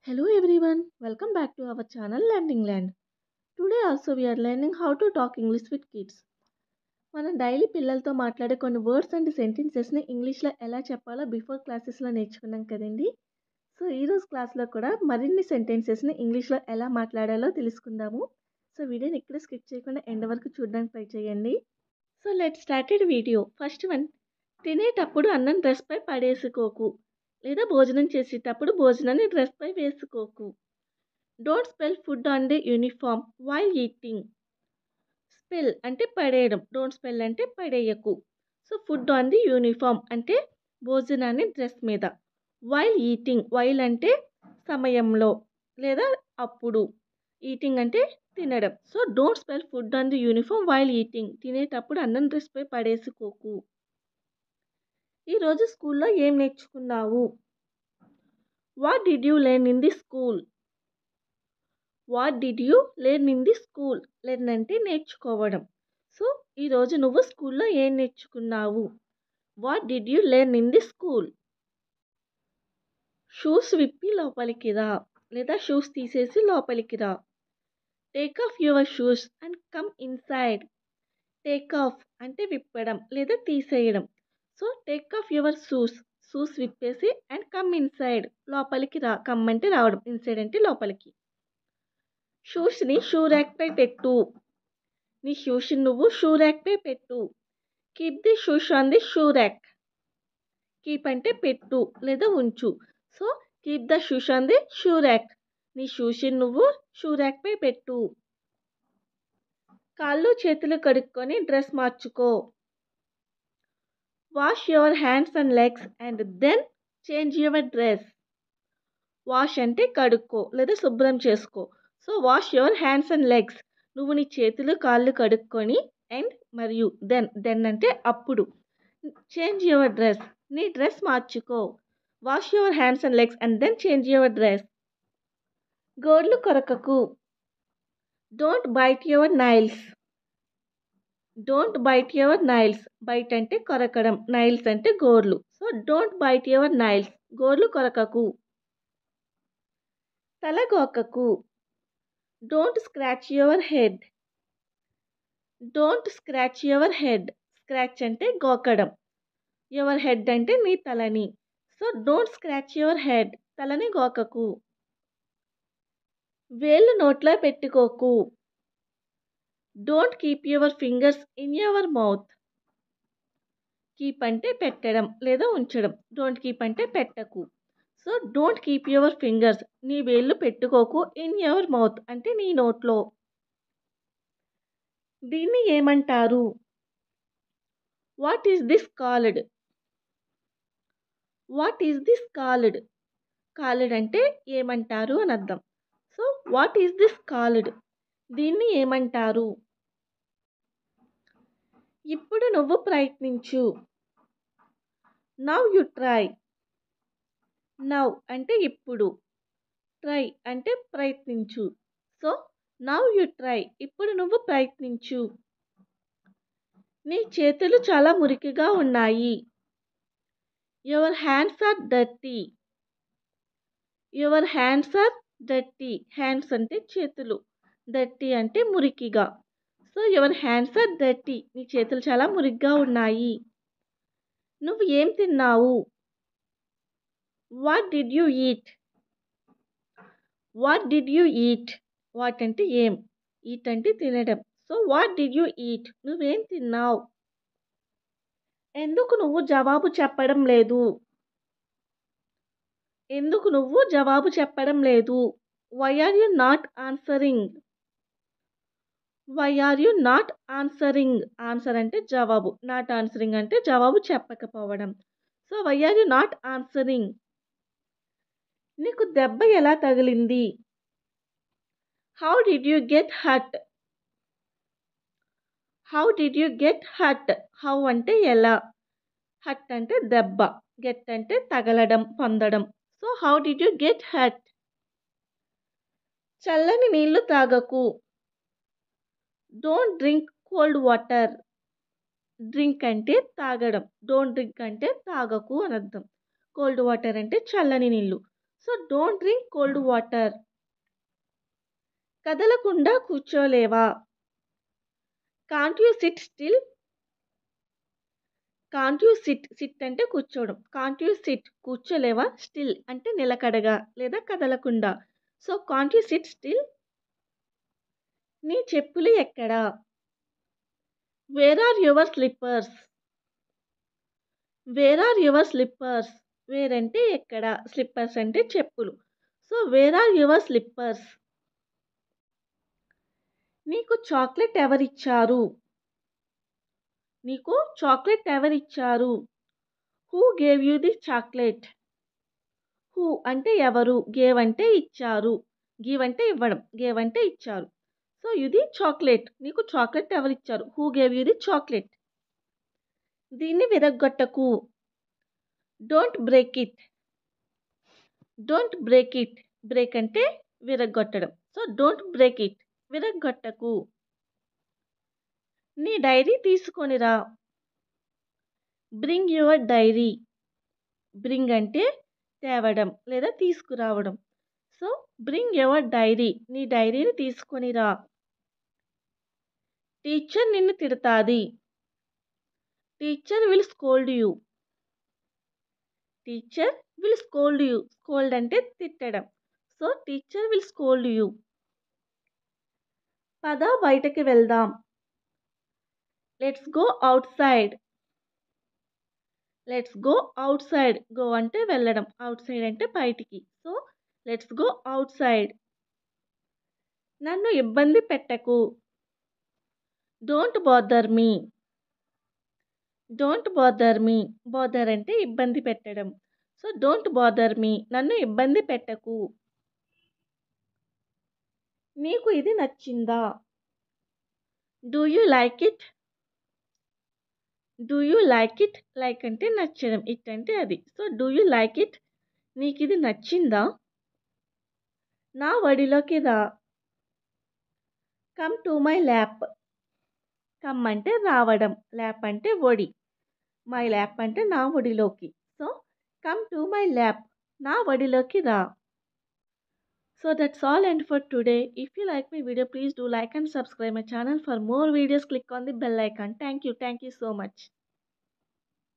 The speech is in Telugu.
Hello everyone, welcome back to our channel Learning Land. Today also we are learning how to talk English with kids. మనం డైలీ పిల్లలతో మాట్లాడే కొన్ని వర్డ్స్ అండ్ సెంటెన్సెస్ని ఇంగ్లీష్లో ఎలా చెప్పాలో బిఫోర్ క్లాసెస్లో నేర్చుకున్నాం కదండి. సో ఈరోజు క్లాస్లో కూడా మరిన్ని సెంటెన్సెస్ని ఇంగ్లీష్లో ఎలా మాట్లాడాలో తెలుసుకుందాము. సో వీడియోని ఇక్కడ స్కిప్ చేయకుండా ఎండ్ వరకు చూడడానికి ట్రై చేయండి. So let started video. First one, తినేటప్పుడు అన్నం డ్రెస్పై పడేసుకోకు లేదా భోజనం చేసేటప్పుడు భోజనాన్ని డ్రెస్పై వేసుకోకు. Don't spell food on the uniform while eating. Spell అంటే పడేయడం, డోంట్ స్పెల్ అంటే పడేయకు. So food on the uniform అంటే భోజనాన్ని డ్రెస్ మీద. వైల్ ఈటింగ్, వైల్ అంటే సమయంలో లేదా అప్పుడు, ఈటింగ్ అంటే తినడం. So don't spell food on the uniform while eating. తినేటప్పుడు అన్నం డ్రెస్పై పడేసుకోకు. ఈరోజు స్కూల్లో ఏం నేర్చుకున్నావు? What did you learn in the school? What did you learn in the school? Learn అంటే నేర్చుకోవడం. సో ఈరోజు నువ్వు స్కూల్లో ఏం నేర్చుకున్నావు? What did you learn in the school? Shoes విప్పి లోపలికి రా లేదా షూస్ తీసేసి లోపలికి రా. Take off your shoes and come inside. Take off అంటే విప్పడం లేదా తీసేయడం. So take off your shoes, shoes విప్పేసి అండ్ కమ్ ఇన్సైడ్, లోపలికి రా. కమ్ అంటే రావడం, ఇన్సైడ్ అంటే లోపలికి. షూస్ని షూ ర్యాక్పై పెట్టు. నీ షూస్ని నువ్వు షూ ర్యాక్పై పెట్టు. Keep the shoes on the shoe rack. Keep అంటే పెట్టు లేదా ఉంచు. So keep the shoes on the shoe rack. నీ షూస్ని నువ్వు షూ ర్యాక్పై పెట్టు. కాళ్ళు చేతులు కడుక్కొని డ్రెస్ మార్చుకో. Wash your hands and legs and then change your dress. Wash అంటే కడుక్కో లేదా శుభ్రం చేసుకో. So wash your hands and legs, నువ్వు నీ చేతులు కాళ్ళు కడుక్కొని, అండ్ మరియు దెన్ అంటే అప్పుడు, చేంజ్ యువర్ డ్రెస్, నీ డ్రెస్ మార్చుకో. Wash your hands and legs and then change your dress. గోర్లు కొరకకు. Don't bite your nails. Don't bite your nails. Bite అంటే కొరకడం, నైల్స్ అంటే గోర్లు. So don't bite your nails, గోర్లు కొరకకు. తల గోకకు. Don't scratch your head. Don't scratch your head. Scratch అంటే గోకడం, యువర్ హెడ్ అంటే నీ తలని. So don't scratch your head, తలని గోకకు. వేళ్ళు నోట్లో పెట్టుకోకు. Don't keep your fingers in your mouth. Keep అంటే పెట్టడం లేదా ఉంచడం, డోంట్ కీప్ అంటే పెట్టకు. So don't keep your fingers, నీ వేళ్ళు పెట్టుకోకు, ఇన్ యువర్ మౌత్ అంటే నీ నోట్లో. దీన్ని ఏమంటారు? What is this called? What is this called? Called అంటే ఏమంటారు అని అర్థం. So what is this called, దీన్ని ఏమంటారు? ఇప్పుడు నువ్వు ప్రయత్నించు. Now you try. నవ్ అంటే ఇప్పుడు, ట్రై అంటే ప్రయత్నించు. సో నవ్ యు ట్రై, ఇప్పుడు నువ్వు ప్రయత్నించు. నీ చేతులు చాలా మురికిగా ఉన్నాయి. Your hands are dirty. Your hands are dirty. Hands అంటే చేతులు, డర్టీ అంటే మురికిగా. So your hands are dirty, నీ చేతులు చాలా మురికిగా ఉన్నాయి. నువ్వు ఏం తిన్నావు? What did you eat? What did you eat. What అంటే ఏం, ఈట్ అంటే తినడం. So what did you eat, నువ్వేం తిన్నావు? ఎందుకు నువ్వు జవాబు చెప్పడం లేదు? ఎందుకు నువ్వు జవాబు చెప్పడం లేదు? Why are you not answering. Why are you not answering. Answer అంటే జవాబు, నాట్ ఆన్సరింగ్ అంటే జవాబు చెప్పకపోవడం. So why are you not answering. నీకు దెబ్బ ఎలా తగిలింది? How did you get hurt. How did you get hurt. How అంటే ఎలా, హర్ట్ అంటే దెబ్బ, గెట్ అంటే తగలడం, పొందడం. So how did you get hurt. చల్లని నీళ్లు తాగకు. Don't drink cold water. Drink అంటే తాగడం, డోంట్ డ్రింక్ అంటే తాగకు అని అర్థం. కోల్డ్ వాటర్ అంటే చల్లని నీళ్ళు. So don't drink cold water. కదలకుండా కూర్చోలేవా? Can't you sit still? Can't you sit అంటే కూర్చోవడం. కాంట్ యూ సిట్ కూర్చోలేవా? స్టిల్ అంటే నిలకడగా లేదా కదలకుండా. So can't you sit still? నీ చెప్పులు ఎక్కడా? Where are your slippers? Where are your slippers? Where అంటే ఎక్కడ, స్లిప్పర్స్ అంటే చెప్పులు. So where are your slippers? నీకు చాక్లెట్ ఎవరిచ్చారు? నీకు చాక్లెట్ ఎవరిచ్చారు? Who gave you the chocolate? Who అంటే ఎవరు, గేవ్ అంటే ఇచ్చారు, గివ్ అంటే ఇవ్వడం, గేవ్ అంటే ఇచ్చారు. సో ఇది చాక్లెట్. నీకు చాక్లెట్ ఎవరిచ్చారు? Who gave you the chocolate? దీన్ని విరగ్గొట్టకు. Don't break it. Don't break it. Break అంటే విరగ్గొట్టడం. సో డోంట్ బ్రేక్ ఇట్, విరగ్గొట్టకు. నీ డైరీ తీసుకొనిరా. Bring your diary. బ్రింగ్ అంటే తేవడం లేదా తీసుకురావడం. So bring your diary. నీ డైరీని తీసుకొనిరా. టీచర్ నిన్ను తిడతాది. Teacher will scold you. Teacher will scold you. Scold అంటే తిట్టడం. So teacher will scold you. పద బయటకి వెళ్దాం. Let's go outside. Let's go out side. Go అంటే వెళ్ళడం, అవుట్ సైడ్ అంటే బయటికి. So let's go out side. నన్ను ఇబ్బంది పెట్టకు. Don't bother me. Don't bother me. Bother అంటే ఇబ్బంది పెట్టడం. సో డోంట్ బాదర్ మీ, నన్ను ఇబ్బంది పెట్టకు. నీకు ఇది నచ్చిందా? Do you like it? Do you like it? Like అంటే నచ్చడం, ఇట్ అంటే అది. So do you like it? నీకు ఇది నచ్చిందా? నా ఒడిలోకి రా. Come to my lap. Come అంటే రావడం, ల్యాప్ అంటే ఒడి, మై ల్యాప్ అంటే నా ఒడిలోకి. So come to my lap, నా ఒడిలోకి రా. So that's all and for today. If you like my video, please do like and subscribe my channel. For more videos, click on the bell icon. Thank you so much.